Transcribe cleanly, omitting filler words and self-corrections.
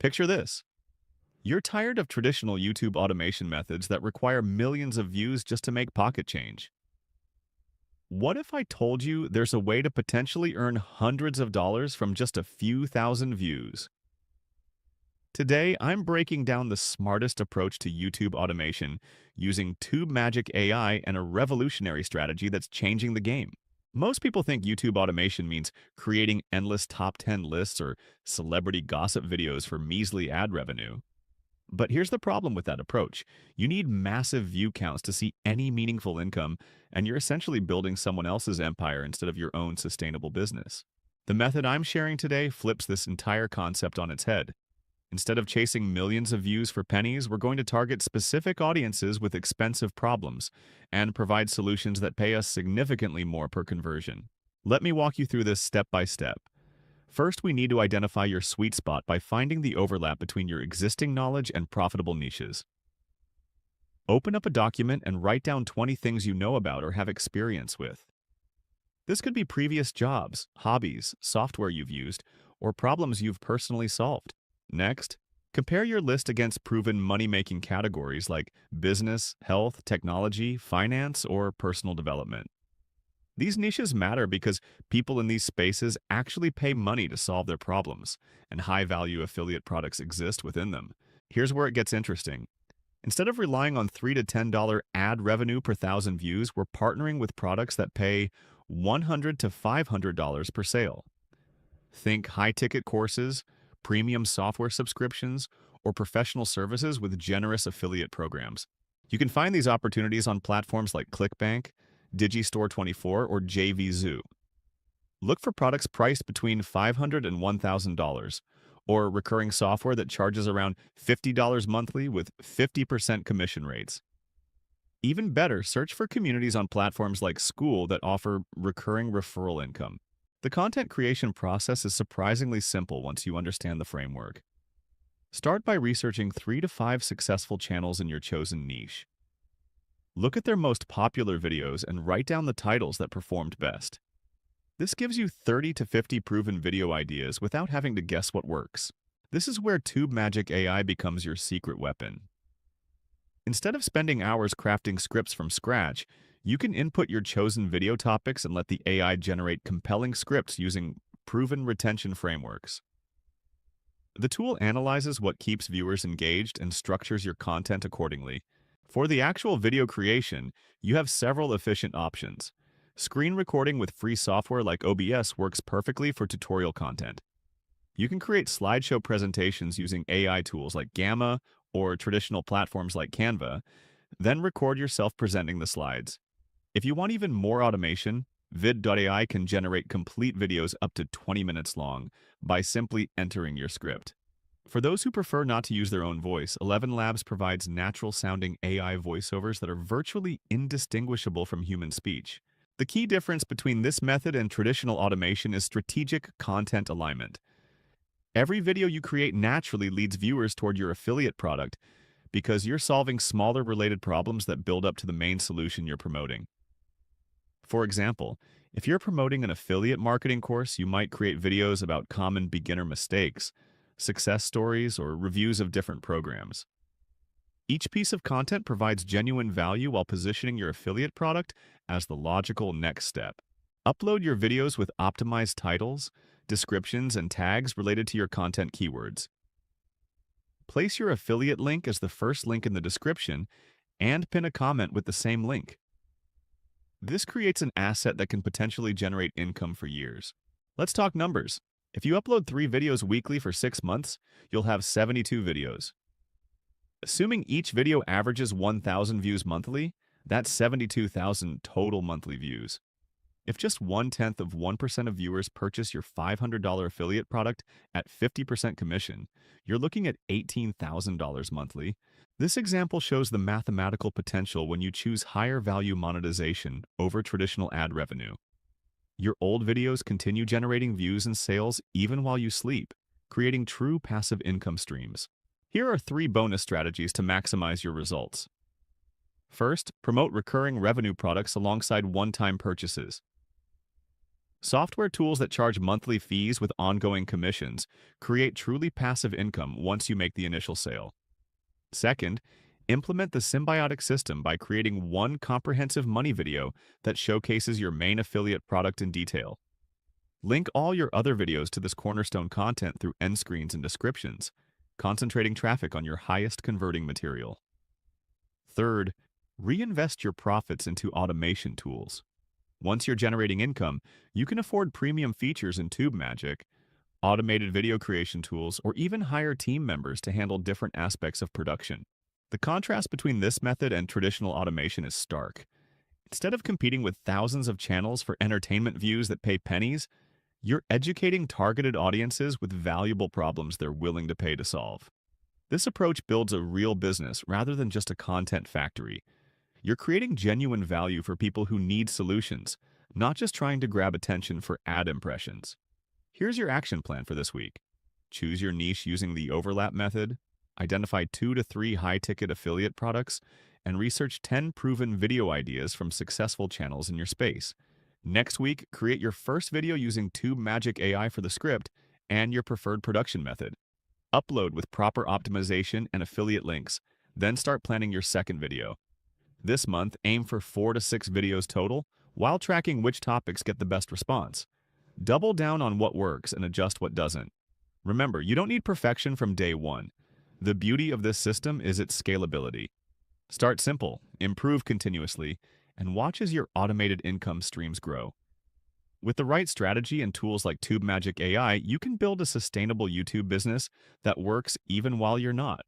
Picture this. You're tired of traditional YouTube automation methods that require millions of views just to make pocket change. What if I told you there's a way to potentially earn hundreds of dollars from just a few thousand views? Today, I'm breaking down the smartest approach to YouTube automation using Tube Magic AI and a revolutionary strategy that's changing the game. Most people think YouTube automation means creating endless top 10 lists or celebrity gossip videos for measly ad revenue. But here's the problem with that approach. You need massive view counts to see any meaningful income, and you're essentially building someone else's empire instead of your own sustainable business. The method I'm sharing today flips this entire concept on its head. Instead of chasing millions of views for pennies, we're going to target specific audiences with expensive problems and provide solutions that pay us significantly more per conversion. Let me walk you through this step by step. First, we need to identify your sweet spot by finding the overlap between your existing knowledge and profitable niches. Open up a document and write down 20 things you know about or have experience with. This could be previous jobs, hobbies, software you've used, or problems you've personally solved. Next, compare your list against proven money-making categories like business, health, technology, finance, or personal development. These niches matter because people in these spaces actually pay money to solve their problems, and high-value affiliate products exist within them. Here's where it gets interesting. Instead of relying on $3 to $10 ad revenue per thousand views, we're partnering with products that pay $100 to $500 per sale. Think high-ticket courses, premium software subscriptions, or professional services with generous affiliate programs. You can find these opportunities on platforms like ClickBank, Digistore24, or JVZoo. Look for products priced between $500 and $1,000, or recurring software that charges around $50 monthly with 50% commission rates. Even better, search for communities on platforms like School that offer recurring referral income. The content creation process is surprisingly simple once you understand the framework. Start by researching 3 to 5 successful channels in your chosen niche. Look at their most popular videos and write down the titles that performed best. This gives you 30 to 50 proven video ideas without having to guess what works. This is where Tube Magic AI becomes your secret weapon. Instead of spending hours crafting scripts from scratch, you can input your chosen video topics and let the AI generate compelling scripts using proven retention frameworks. The tool analyzes what keeps viewers engaged and structures your content accordingly. For the actual video creation, you have several efficient options. Screen recording with free software like OBS works perfectly for tutorial content. You can create slideshow presentations using AI tools like Gamma or traditional platforms like Canva, then record yourself presenting the slides. If you want even more automation, Vid.ai can generate complete videos up to 20 minutes long by simply entering your script. For those who prefer not to use their own voice, 11 Labs provides natural-sounding AI voiceovers that are virtually indistinguishable from human speech. The key difference between this method and traditional automation is strategic content alignment. Every video you create naturally leads viewers toward your affiliate product because you're solving smaller related problems that build up to the main solution you're promoting. For example, if you're promoting an affiliate marketing course, you might create videos about common beginner mistakes, success stories, or reviews of different programs. Each piece of content provides genuine value while positioning your affiliate product as the logical next step. Upload your videos with optimized titles, descriptions, and tags related to your content keywords. Place your affiliate link as the first link in the description and pin a comment with the same link. This creates an asset that can potentially generate income for years. Let's talk numbers. If you upload 3 videos weekly for 6 months, you'll have 72 videos. Assuming each video averages 1,000 views monthly, that's 72,000 total monthly views. If just 0.1% of viewers purchase your $500 affiliate product at 50% commission, you're looking at $18,000 monthly. This example shows the mathematical potential when you choose higher value monetization over traditional ad revenue. Your old videos continue generating views and sales even while you sleep, creating true passive income streams. Here are 3 bonus strategies to maximize your results. First, promote recurring revenue products alongside one-time purchases. Software tools that charge monthly fees with ongoing commissions create truly passive income once you make the initial sale. Second, implement the symbiotic system by creating one comprehensive money video that showcases your main affiliate product in detail. Link all your other videos to this cornerstone content through end screens and descriptions, concentrating traffic on your highest converting material. Third, reinvest your profits into automation tools. Once you're generating income, you can afford premium features in TubeMagic, automated video creation tools, or even hire team members to handle different aspects of production. The contrast between this method and traditional automation is stark. Instead of competing with thousands of channels for entertainment views that pay pennies, you're educating targeted audiences with valuable problems they're willing to pay to solve. This approach builds a real business rather than just a content factory. You're creating genuine value for people who need solutions, not just trying to grab attention for ad impressions. Here's your action plan for this week. Choose your niche using the overlap method, identify 2 to 3 high-ticket affiliate products, and research 10 proven video ideas from successful channels in your space. Next week, create your first video using TubeMagic AI for the script and your preferred production method. Upload with proper optimization and affiliate links, then start planning your second video. This month, aim for 4 to 6 videos total, while tracking which topics get the best response. Double down on what works and adjust what doesn't. Remember, you don't need perfection from day one. The beauty of this system is its scalability. Start simple, improve continuously, and watch as your automated income streams grow. With the right strategy and tools like TubeMagic AI, you can build a sustainable YouTube business that works even while you're not.